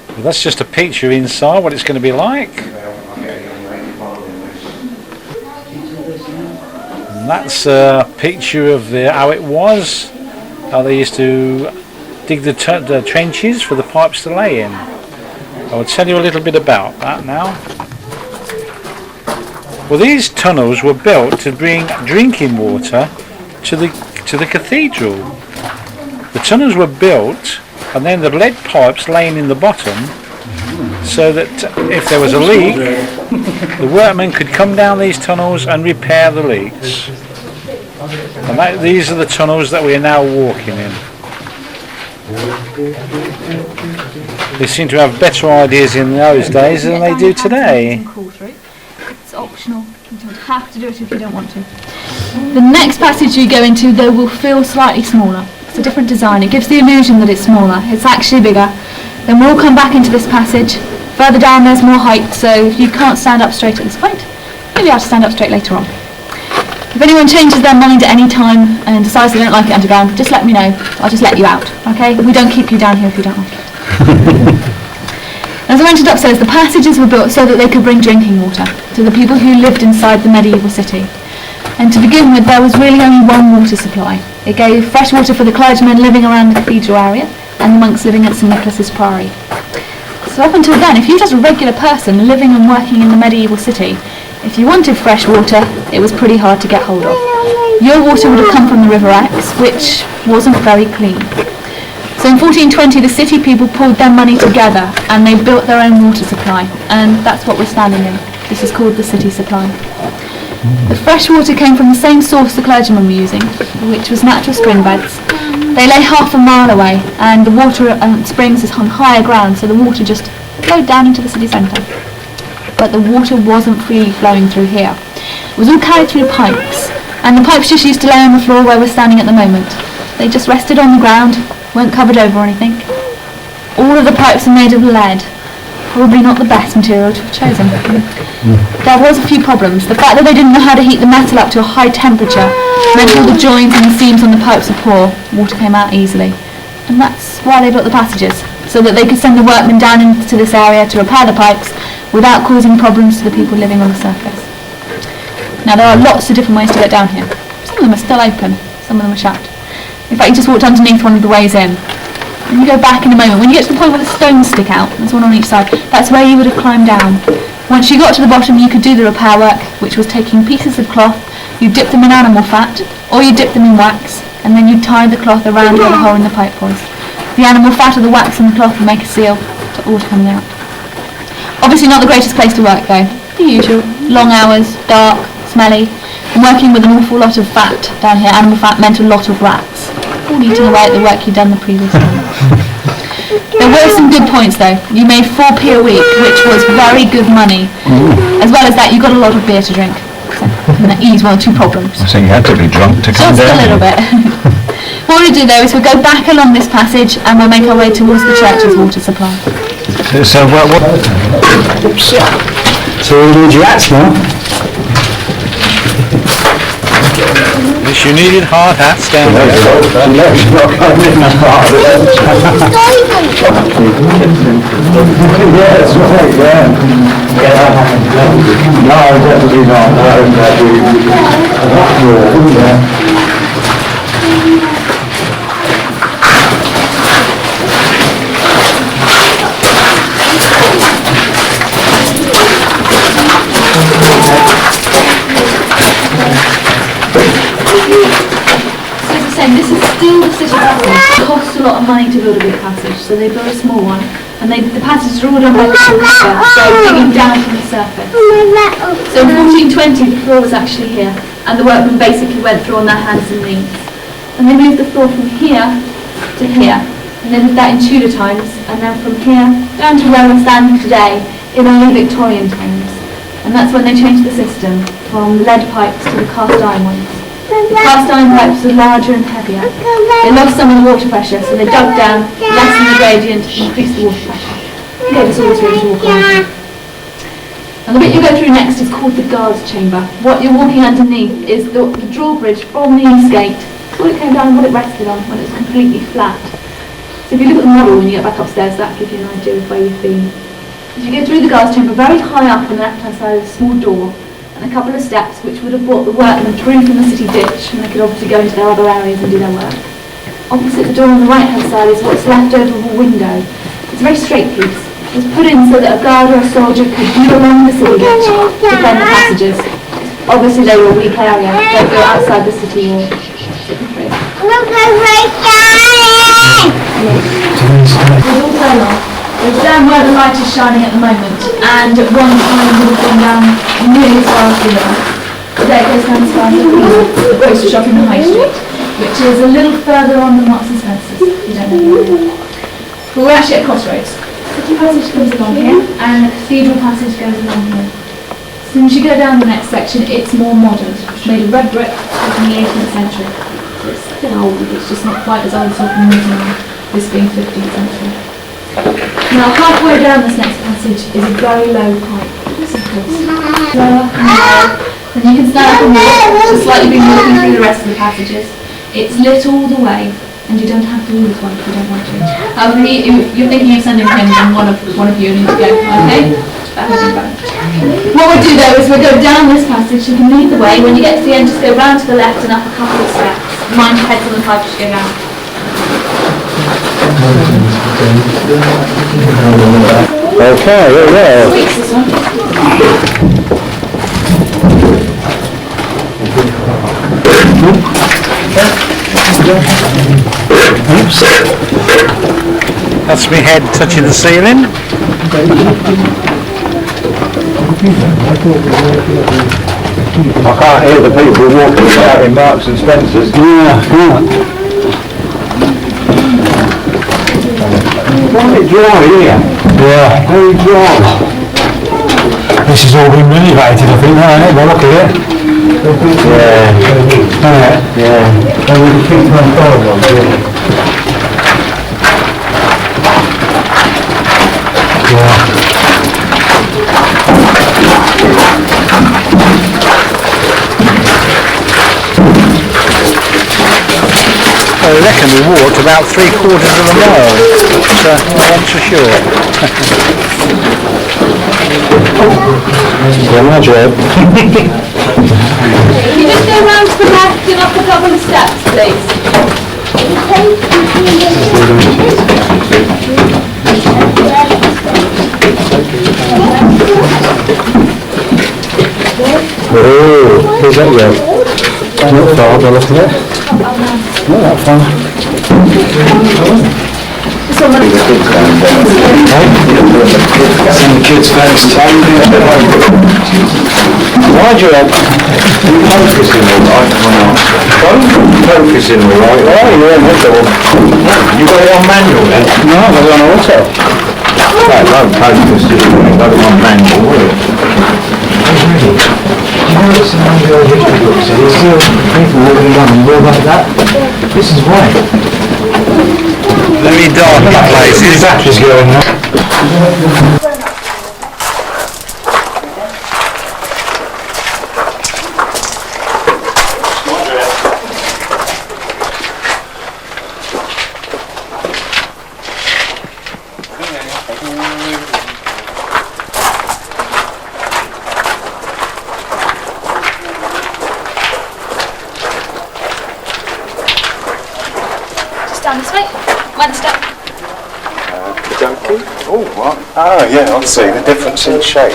Well, that's just a picture inside what it's going to be like. And that's a picture of how it was, how they used to dig the trenches for the pipes to lay in. I will tell you a little bit about that now. Well, these tunnels were built to bring drinking water to the cathedral. The tunnels were built and then the lead pipes laying in the bottom so that if there was a leak, the workmen could come down these tunnels and repair the leaks. And these are the tunnels that we are now walking in. They seem to have better ideas in those days than they do today. It's optional. You don't have to do it if you don't want to. The next passage you go into, though, will feel slightly smaller. It's a different design. It gives the illusion that it's smaller. It's actually bigger. Then we'll come back into this passage. Further down there's more height, so if you can't stand up straight at this point, you'll be able to stand up straight later on. If anyone changes their mind at any time and decides they don't like it underground, just let me know. I'll just let you out, okay? We don't keep you down here if you don't like it. As I mentioned upstairs, the passages were built so that they could bring drinking water to the people who lived inside the medieval city. And to begin with, there was really only one water supply. It gave fresh water for the clergymen living around the cathedral area and the monks living at St Nicholas's Priory. So up until then, if you were just a regular person living and working in the medieval city, if you wanted fresh water, it was pretty hard to get hold of. Your water would have come from the River Exe, which wasn't very clean. So in 1420, the city people pulled their money together and they built their own water supply, and that's what we're standing in. This is called the city supply. The fresh water came from the same source the clergymen were using, which was natural spring beds. They lay half a mile away, and the water at springs is on higher ground, so the water just flowed down into the city centre. But the water wasn't freely flowing through here. It was all carried through pipes, and the pipes just used to lay on the floor where we're standing at the moment. They just rested on the ground, weren't covered over or anything. All of the pipes are made of lead. Probably not the best material to have chosen. There was a few problems. The fact that they didn't know how to heat the metal up to a high temperature meant all the joints and the seams on the pipes were poor. Water came out easily. And that's why they built the passages, so that they could send the workmen down into this area to repair the pipes without causing problems to the people living on the surface. Now there are lots of different ways to get down here. Some of them are still open, some of them are shut. In fact, you just walked underneath one of the ways in. And you go back in a moment. When you get to the point where the stones stick out, there's one on each side, that's where you would have climbed down. Once you got to the bottom, you could do the repair work, which was taking pieces of cloth, you dip them in animal fat, or you dip them in wax, and then you tie the cloth around where the hole in the pipe was. The animal fat or the wax in the cloth would make a seal to water coming out. Obviously not the greatest place to work though. The usual. Long hours, dark, smelly, and working with an awful lot of fat down here. Animal fat meant a lot of rats, all eating away at the work you'd done the previous day. There were some good points though. You made 4p a week, which was very good money. As well as that, you got a lot of beer to drink. So, that eased one or two problems. So you had to be drunk to come down. Just a little bit. What we'll do though is we'll go back along this passage and we'll make our way towards the church's water supply. So what? So we'll do rats now. Yes, you needed hard hats down there. Yeah, that's right, yeah. No, definitely not. This is still the city passage. It costs a lot of money to build a big passage, so they built a small one. And the passages are all done by the water, so digging down from the surface. So in 1420 the floor was actually here, and the workmen basically went through on their hands and knees. And they moved the floor from here to here, and they did that in Tudor times, and then from here down to where we're standing today in early Victorian times. And that's when they changed the system from lead pipes to the cast iron ones. The cast iron pipes were larger and heavier. They lost some of the water pressure, so they dug down, lessened the gradient, and increased the water pressure. It gave us all this room to walk on. And the bit you go through next is called the guard's chamber. What you're walking underneath is the drawbridge from the east gate what it came down and what it rested on when it was completely flat. So if you look at the model when you get back upstairs, that gives you an idea of where you've been. As you go through the guard's chamber, very high up on the left-hand side is a small door and a couple of steps which would have brought the workmen through from the city ditch, and they could obviously go into their other areas and do their work. Opposite the door on the right-hand side is what's left over of a window. It's a very straight piece. It was put in so that a guard or a soldier could view along the city ditch, defend the passages. Obviously they were a weak area, don't go outside the city or sit them through. We'll all turn off. It's down where the light is shining at the moment, and at one time would have gone down nearly as far as the river. Today it goes down as far as the grocery shop in the High Street, which is a little further on than Marks and Spencer's, if you don't know the area. But we're actually at crossroads. The city passage comes along here, and the cathedral passage goes along here. As soon as you go down the next section, it's more modern. It's made of red brick from the 18th century. So it's still old, it's just not quite as old as this being 15th century. Now halfway down this next passage is a very low pipe. Listen close. Lower and lower. And you can stand up and walk, just like you've been walking through the rest of the passages. It's lit all the way, and you don't have to leave one if you don't want to. However, if you're thinking of sending him, then one of you needs to go, okay? What we'll do though is we'll go down this passage, you can lead the way. When you get to the end, just go round to the left and up a couple of steps. Mind your heads on the pipe as you go down. Okay, yeah. Sweets, this one. That's my head touching the ceiling. I can't hear the people walking about in Marks and Spencer's. Quite dry here. Yeah. Very dry. This has all been renovated, I think, hasn't it? Well, look at it. Yeah. And we can keep on going. I reckon we walked about 3/4 of a mile, but I'm so sure. My job. Can you just go round to the left and up a couple of steps, please? Oh, here's that go. Not far, by the look of it. Not that far. Some kids first. My job. Focusing all right. Focusing all right. Oh, you're in auto. You got it on manual then? No, I was on auto. No, don't focus, just got it on manual, will it? You know, it's an old history book, so there's still people walking around and all like that. This is why. Very dark places. Batteries going now. Down this way. One step. Donkey? Oh, what? Oh, yeah, I see the difference in shape.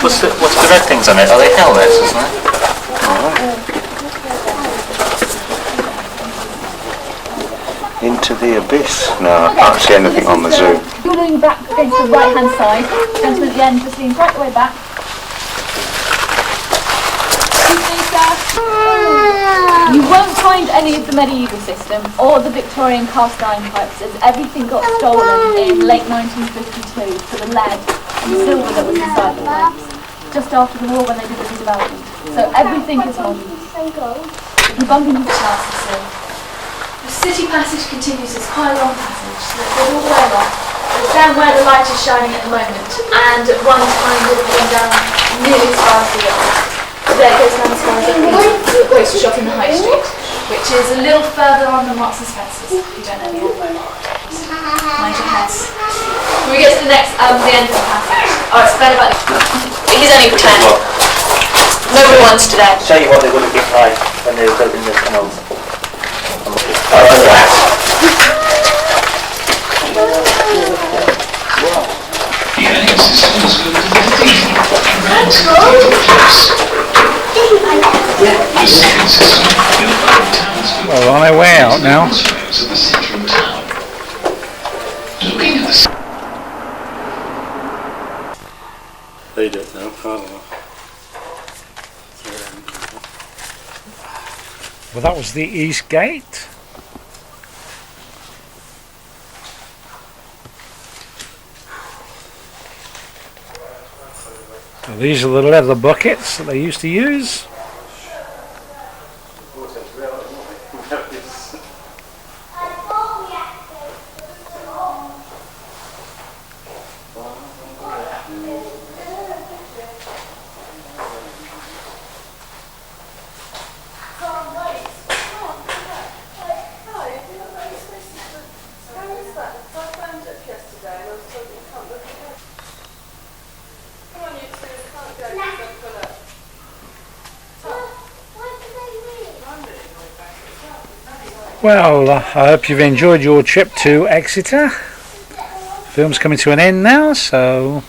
What's the red things on it? Are they helmets, isn't it? Into the abyss. No, I can't see anything on the Zoom. You're moving back against the right hand side. Going to the end, just lean right the way back. You won't find any of the medieval system or the Victorian cast iron pipes, as everything got stolen in late 1952 for the lead and silver that was inside the pipes, just after the war when they did the redevelopment. So everything is modern. If you bump into the classes, city passage continues. It's quite a long passage. So it goes all the way along. It's down where the light is shining at the moment, and at one time would have gone down nearly as far as the other. Today it goes down as far as the grocery shop in the High Street, which is a little further on than Marks and Spencer's, if you don't know the old road. Mind your heads. When we get to the end of the passage. Oh, it's better about he's only 10. Nobody wants today. Show you what they would have been like when they were building the tunnels. Well, on their way out now. They don't know. I don't know. Well, that was the east gate. Well, these are the leather buckets that they used to use. Well, I hope you've enjoyed your trip to Exeter. Film's coming to an end now, so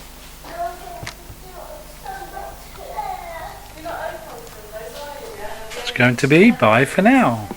it's going to be bye for now.